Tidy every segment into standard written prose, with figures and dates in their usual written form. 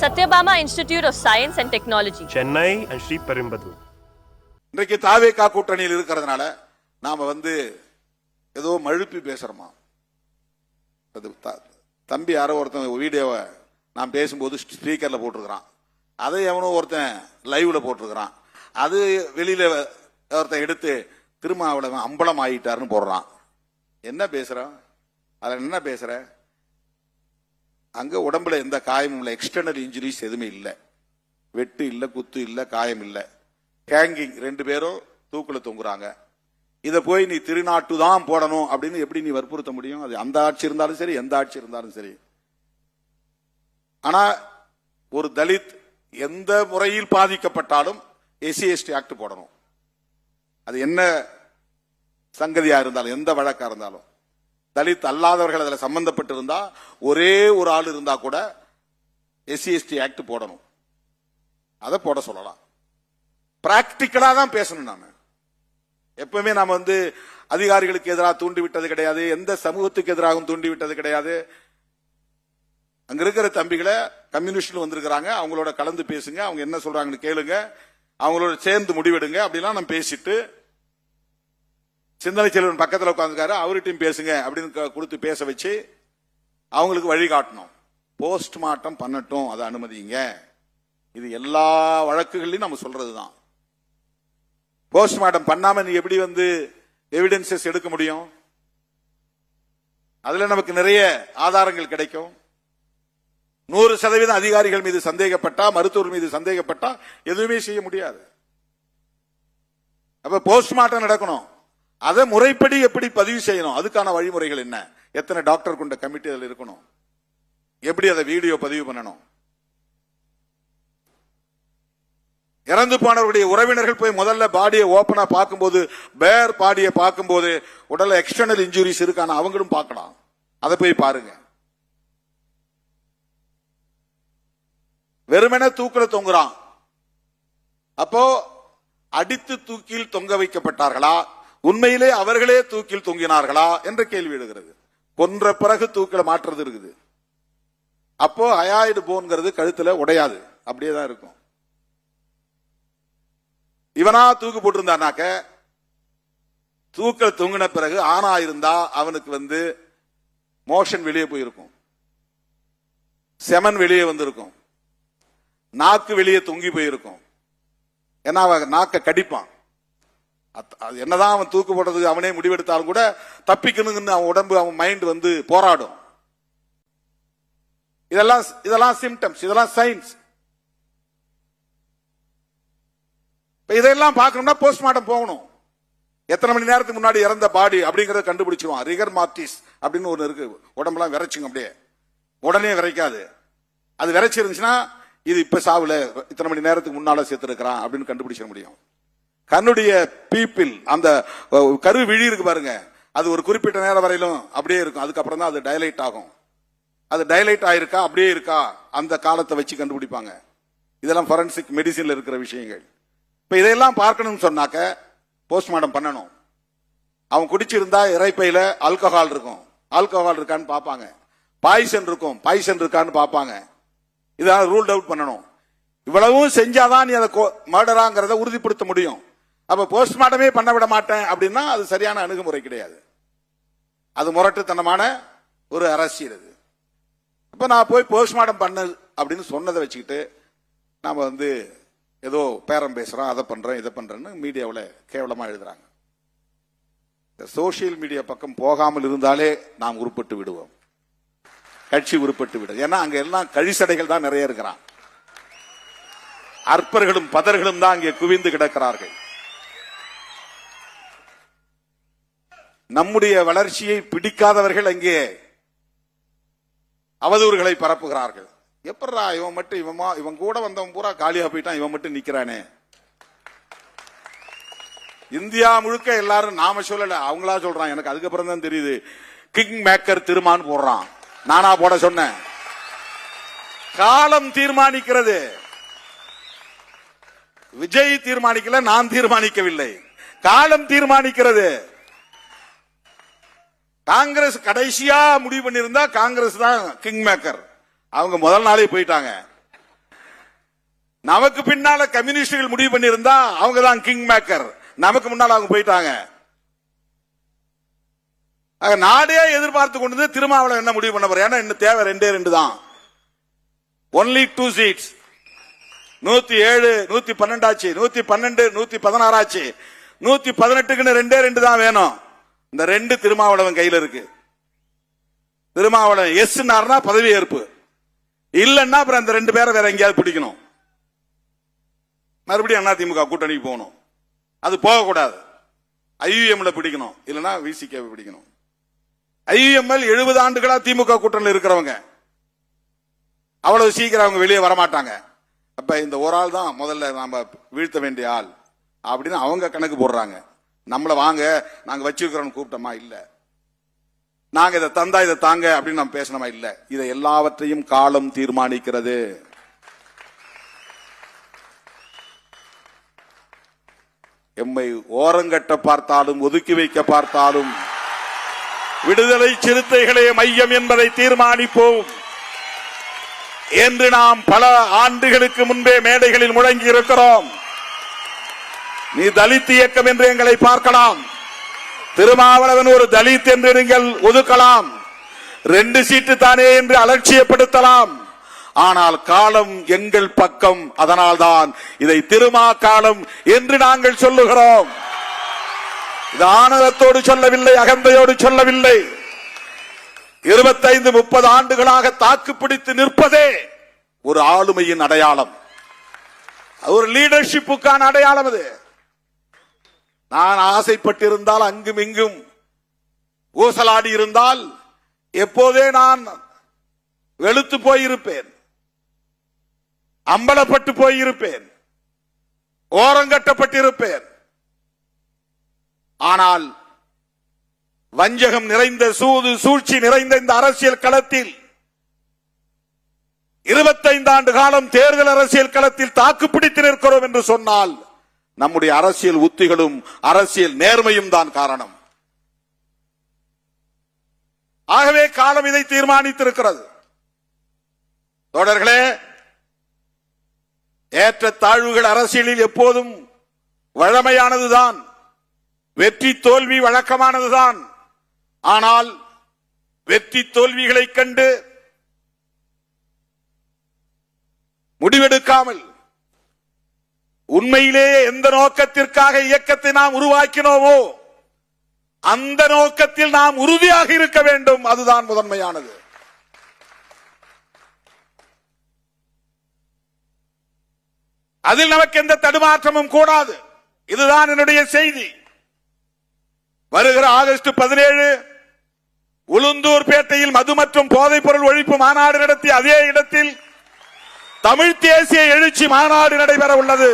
Satyabama Institute of Science and Technology, Chennai and Sri Perumbudur. இன்றைக்கு தாவேகா கூட்டணியில் இருக்கிறதுனால நாம ஏதோ மழுப்பி பேசுறோமா? தம்பி யாரோ ஒருத்தன் வீடியோவை நான் பேசும்போது ஸ்பீக்கர்ல போட்டிருக்கிறான், அதை எவனோ ஒருத்தன் லைவ்ல போட்டிருக்கிறான், அது வெளியில ஒருத்தன் எடுத்து திருமாவளவன் அம்பலம் ஆயிட்டாருன்னு போடுறான். என்ன பேசுறான்? அதுல என்ன பேசுற? அங்க உடம்புல எந்த காயமும் இல்லை, எக்ஸ்டர்னல் இன்ஜுரிஸ் எதுவுமே இல்லை, வெட்டு இல்லை, குத்து இல்லை, காயம் இல்லை, ஹேங்கிங், 2 பேரும் தூக்குல தொங்குறாங்க. இதை போய் நீ திருநாட்டு தான் போடணும் அப்படின்னு எப்படி நீ வற்புறுத்த முடியும்? அது அந்த ஆட்சி இருந்தாலும் சரி, எந்த ஆட்சி இருந்தாலும் சரி. ஆனா ஒரு தலித் எந்த முறையில் பாதிக்கப்பட்டாலும் SC/ST ஆக்ட் போடணும். அது என்ன சங்கதியா இருந்தாலும், எந்த வழக்கா இருந்தாலும், தலித் அல்லாதவர்கள் அதில் சம்பந்தப்பட்டிருந்தா ஒரே ஒரு ஆள் இருந்தா கூட SC/ST ஆக்ட் போடணும். அதை போட சொல்லலாம். பிராக்டிக்கலா தான் பேசணும். நாம எப்பவுமே நாம அதிகாரிகளுக்கு எதிராக தூண்டி விட்டது கிடையாது, எந்த சமூகத்துக்கு எதிராகவும் தூண்டி விட்டது கிடையாது. அங்க இருக்கிற தம்பிகளை கம்யூனிஸ்ட்ல வந்திருக்கிறாங்க, அவங்களோட கலந்து பேசுங்க, அவங்க என்ன சொல்றாங்கன்னு கேளுங்க, அவங்களோட சேர்ந்து முடிவெடுங்க அப்படிலாம் நம்ம பேசிட்டு, சிந்தனை செல்வன் பக்கத்தில் உட்காந்துருக்காரு, அவர்கிட்டையும் பேசுங்க அப்படின்னு கொடுத்து பேச வச்சு அவங்களுக்கு வழிகாட்டணும். போஸ்ட்மார்ட்டம் பண்ணட்டும், அதை அனுமதிங்க. இது எல்லா வழக்குகளையும் நம்ம சொல்றதுதான். போஸ்ட்மார்ட்டம் பண்ணாம நீ எப்படி எவிடன்சஸ் எடுக்க முடியும்? அதுல நமக்கு நிறைய ஆதாரங்கள் கிடைக்கும். 100% அதிகாரிகள் மீது சந்தேகப்பட்டா, மருத்துவர் மீது சந்தேகப்பட்டா எதுவுமே செய்ய முடியாது. அப்ப போஸ்ட்மார்ட்டம் நடக்கணும். அதை முறைப்படி எப்படி பதிவு செய்யணும், அதுக்கான வழிமுறைகள் என்ன, எத்தனை டாக்டர் கொண்ட கமிட்டி அதில் இருக்கணும், எப்படி அதை வீடியோ பதிவு பண்ணணும், இறந்து போனவருடைய உறவினர்கள் போய் முதல்ல பாடியை ஓபனா பார்க்கும்போது, பேர் பாடியை பார்க்கும்போது உடல்ல எக்ஸ்டர்னல் இன்ஜுரிஸ் இருக்கான அவங்களும் பார்க்கலாம். அதை போய் பாருங்க. வெறுமனே தூக்கில தொங்குறான், அப்போ அடித்து தூக்கில் தொங்க வைக்கப்பட்டார்களா, உண்மையிலே அவர்களே தூக்கில் தொங்கினார்களா என்ற கேள்வி எழுகிறது. கொன்ற பிறகு தூக்கில மாற்றுறது இருக்குது. அப்போ ஹயாய்டு போன்கிறது கழுத்துல உடையாது, அப்படியே தான் இருக்கும். இவனா தூக்கு போட்டிருந்தானாக்க, தூக்கில தொங்கின பிறகு ஆணா இருந்தா அவனுக்கு மோஷன் வெளியே போயிருக்கும், செமன் வெளியே வந்திருக்கும், நாக்கு வெளியே தொங்கி போயிருக்கும். ஏன்னா அவன் நாக்க கடிப்பான். என்னதான் அவன் தூக்கு போட்டதுக்கு அவனே முடிவெடுத்தாலும் கூட தப்பிக்கணும்னு அவன் உடம்பு, அவன் மைண்ட் போராடும். இதெல்லாம் சிம்டம்ஸ், இதெல்லாம் சைன்ஸ். இதெல்லாம் பார்க்கணும்னா போஸ்ட்மார்ட்டம் போகணும். எத்தனை மணி நேரத்துக்கு முன்னாடி இறந்த பாடி அப்படிங்கறத கண்டுபிடிச்சிருவான். ரிகர் மார்டிஸ் அப்படின்னு ஒண்ணு இருக்கு, உடம்பெல்லாம் விரைச்சுங்க, அப்படியே உடனே விரைக்காது. அது விரைச்சிருந்துச்சுன்னா இது இப்ப சாவுல இத்தனை மணி நேரத்துக்கு முன்னால சேர்த்து இருக்கிறான் அப்படின்னு கண்டுபிடிச்சிட முடியும். கண்ணுடைய பீப்பிள், அந்த கரு விழி இருக்கு பாருங்க, அது ஒரு குறிப்பிட்ட நேரம் வரையிலும் அப்படியே இருக்கும், அதுக்கப்புறம் தான் அது டைலைட் ஆகும். அது டைலைட் ஆயிருக்கா, அப்படியே இருக்கா, அந்த காலத்தை வச்சு கண்டுபிடிப்பாங்க. இதெல்லாம் ஃபாரன்சிக் மெடிசின்ல இருக்கிற விஷயங்கள். இப்ப இதையெல்லாம் பார்க்கணும்னு சொன்னாக்க போஸ்ட்மார்ட்டம் பண்ணணும். அவன் குடிச்சிருந்தா இறைப்பையில ஆல்கஹால் இருக்கும், ஆல்கஹால் இருக்கான்னு பார்ப்பாங்க. பாய்சன் இருக்கும், பாய்சன் இருக்கான்னு பார்ப்பாங்க. இதெல்லாம் ரூல்ட் அவுட் பண்ணணும். இவ்வளவும் செஞ்சாதான் நீ அதை மர்டராங்கிறத உறுதிப்படுத்த முடியும். அப்ப போஸ்ட்மார்ட்டமே பண்ண விட மாட்டேன் அப்படின்னா அது சரியான அணுகுமுறை கிடையாது. அது முரட்டுத்தனமான ஒரு அரசியல். அது இப்ப நான் போய் போஸ்ட்மார்ட்டம் பண்ணு அப்படின்னு சொன்னதை வச்சுக்கிட்டு நாம ஏதோ பேரம் பேசுறோம், அதை பண்றோம், இதை பண்றேன்னு மீடியாவில் கேவலமா எழுதுறாங்க. சோசியல் மீடியா பக்கம் போகாமல் இருந்தாலே நாம் உருப்பட்டு விடுவோம், கட்சி உருப்பட்டு விடும். ஏன்னா அங்க எல்லாம் கழிசடைகள் தான் நிறைய இருக்கிறான். அற்பர்களும் பதர்களும் தான் அங்கே குவிந்து கிடக்கிறார்கள். நம்முடைய வளர்ச்சியை பிடிக்காதவர்கள் அங்கே அவதூறுகளை பரப்புகிறார்கள். எப்படா இவன் மட்டும், இவன் கூட வந்தவன் பூரா காலியா போயிட்டான், இவன் மட்டும் நிக்கிறானே. இந்தியா முழுக்க எல்லாரும் நாம சொல்லல, அவங்களா சொல்றான். எனக்கு அதுக்கப்புறம் தான் தெரியுது, கிங் மேக்கர் திருமான்னு போடுறான். நானா போட சொன்னேன்? காலம் தீர்மானிக்கிறது. விஜய் தீர்மானிக்கல, நான் தீர்மானிக்கவில்லை, காலம் தீர்மானிக்கிறது. காங்கிரஸ் கடைசியா முடிவு பண்ணிருந்தா காங்கிரஸ் தான் கிங் மேக்கர். அவங்க முதல் நாளே போயிட்டாங்க. நமக்கு பின்னால கம்யூனிஸ்டுகள் முடிவு பண்ணியிருந்தா அவங்க தான் கிங் மேக்கர். நமக்கு முன்னால அவங்க போயிட்டாங்க. நாடே எதிர்பார்த்து கொண்டு திருமாவளவன் என்ன முடிவு பண்ண போற? ஏன்னா இன்னும் தேவை 2 தான். Only 2 seeds. 107 112 ஆச்சு, 112 116 ஆச்சு, 118க்கு 2 தான் வேணும். இந்த 2 திருமாவளவன் கையில இருக்கு. திருமாவளவன் எஸ்னார்னா பதவி ஏற்பு, இல்லன்னா அப்புறம் அந்த 2 பேரை வேற எங்கேயாவது பிடிக்கணும். மறுபடியும் அதிமுக கூட்டணிக்கு போகணும். அது போகக்கூடாது. ஐயுஎம்ல பிடிக்கணும், இல்லைன்னா விசிகே பிடிக்கணும். ஐயுஎம்எல் 70 ஆண்டுகளா திமுக கூட்டணியில் இருக்கிறவங்க, அவ்வளவு சீக்கிரம் அவங்க வெளியே வரமாட்டாங்க. அப்ப இந்த ஒரு ஆள் தான் முதல்ல நாம வீழ்த்த வேண்டிய ஆள் அப்படின்னு அவங்க கணக்கு போடுறாங்க. நம்மள வாங்க நாங்க வச்சிருக்கிறோம் கூப்பிட்டோமா? இல்ல. நாங்க இதை தந்தா இதை தாங்க அப்படின்னு நம்ம பேசணுமா? இல்ல. இதை எல்லாவற்றையும் காலம் தீர்மானிக்கிறது. எம்மை ஓரங்கட்ட பார்த்தாலும் ஒதுக்கி வைக்க பார்த்தாலும் விடுதலை சிறுத்தைகளே மையம் என்பதை தீர்மானிப்போம் என்று நாம் பல ஆண்டுகளுக்கு முன்பே மேடைகளில் முழங்கி இருக்கிறோம். நீ தலித் இயக்கம் என்று எங்களை பார்க்கலாம், திருமாவளவன் ஒரு தலித் என்று நீங்கள் ஒதுக்கலாம், 2 சீட்டு தானே என்று அலட்சியப்படுத்தலாம். ஆனால் காலம் எங்கள் பக்கம். அதனால்தான் இதை திருமா காலம் என்று நாங்கள் சொல்லுகிறோம். இது ஆணவத்தோடு சொல்லவில்லை, அகந்தையோடு சொல்லவில்லை. 25-30 ஆண்டுகளாக தாக்கு பிடித்து நிற்பதே ஒரு ஆளுமையின் அடையாளம், ஒரு லீடர்ஷிப்புக்கான அடையாளம். அது நான் ஆசைப்பட்டிருந்தால், அங்கும் இங்கும் ஊசலாடி இருந்தால் எப்போதே நான் வெளுத்து போயிருப்பேன், அம்பலப்பட்டு போயிருப்பேன், ஓரங்கட்டப்பட்டிருப்பேன். ஆனால் வஞ்சகம் நிறைந்த, சூது சூழ்ச்சி நிறைந்த இந்த அரசியல் களத்தில் 25 ஆண்டு காலம் தேர்தல் அரசியல் களத்தில் தாக்குப்பிடித்து நிற்கிறோம் என்று சொன்னால் நம்முடைய அரசியல் உத்திகளும் அரசியல் நேர்மையும் தான் காரணம். ஆகவே காலம் இதை தீர்மானித்திருக்கிறது. தோழர்களே, ஏற்ற தாழ்வுகள் அரசியலில் எப்போதும் வழமையானதுதான், வெற்றி தோல்வி வழக்கமானதுதான். ஆனால் வெற்றி தோல்விகளை கண்டு முடிவெடுக்காமல் உண்மையிலேயே எந்த நோக்கத்திற்காக இயக்கத்தை நாம் உருவாக்கினோமோ அந்த நோக்கத்தில் நாம் உறுதியாக இருக்க வேண்டும். அதுதான் முதன்மையானது. அதில் நமக்கு எந்த தடுமாற்றமும் கூடாது. இதுதான் என்னுடைய செய்தி. வருகிற ஆகஸ்ட் 17 உளுந்தூர்பேட்டையில் மது மற்றும் போதைப் பொருள் ஒழிப்பு மாநாடு நடத்தி அதே இடத்தில் தமிழ் தேசிய எழுச்சி மாநாடு நடைபெற உள்ளது.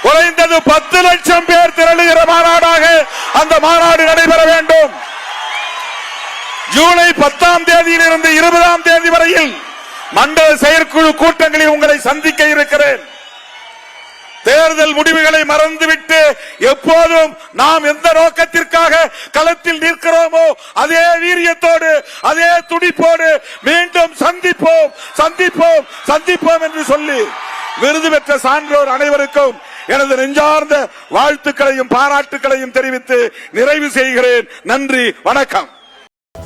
குறைந்தது 10 லட்சம் பேர் திரளுகிற மாநாடாக அந்த மாநாடு நடைபெற வேண்டும். ஜூலை 10ஆம் தேதியிலிருந்து 20ஆம் தேதி வரையில் மண்டல செயற்குழு கூட்டங்களில் உங்களை சந்திக்க இருக்கிறேன். தேர்தல் முடிவுகளை மறந்துவிட்டு எப்போதும் நாம் எந்த நோக்கத்திற்காக களத்தில் நிற்கிறோமோ அதே வீரியத்தோடு, அதே துடிப்போடு மீண்டும் சந்திப்போம் சந்திப்போம் சந்திப்போம் என்று சொல்லி விருது பெற்ற சான்றோர் அனைவருக்கும் எனது நெஞ்சார்ந்த வாழ்த்துக்களையும் பாராட்டுக்களையும் தெரிவித்து நிறைவு செய்கிறேன். நன்றி, வணக்கம்.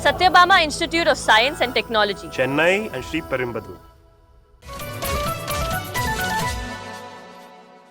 Satyabama Institute of Science and Technology, Chennai and Sri Perumbudur.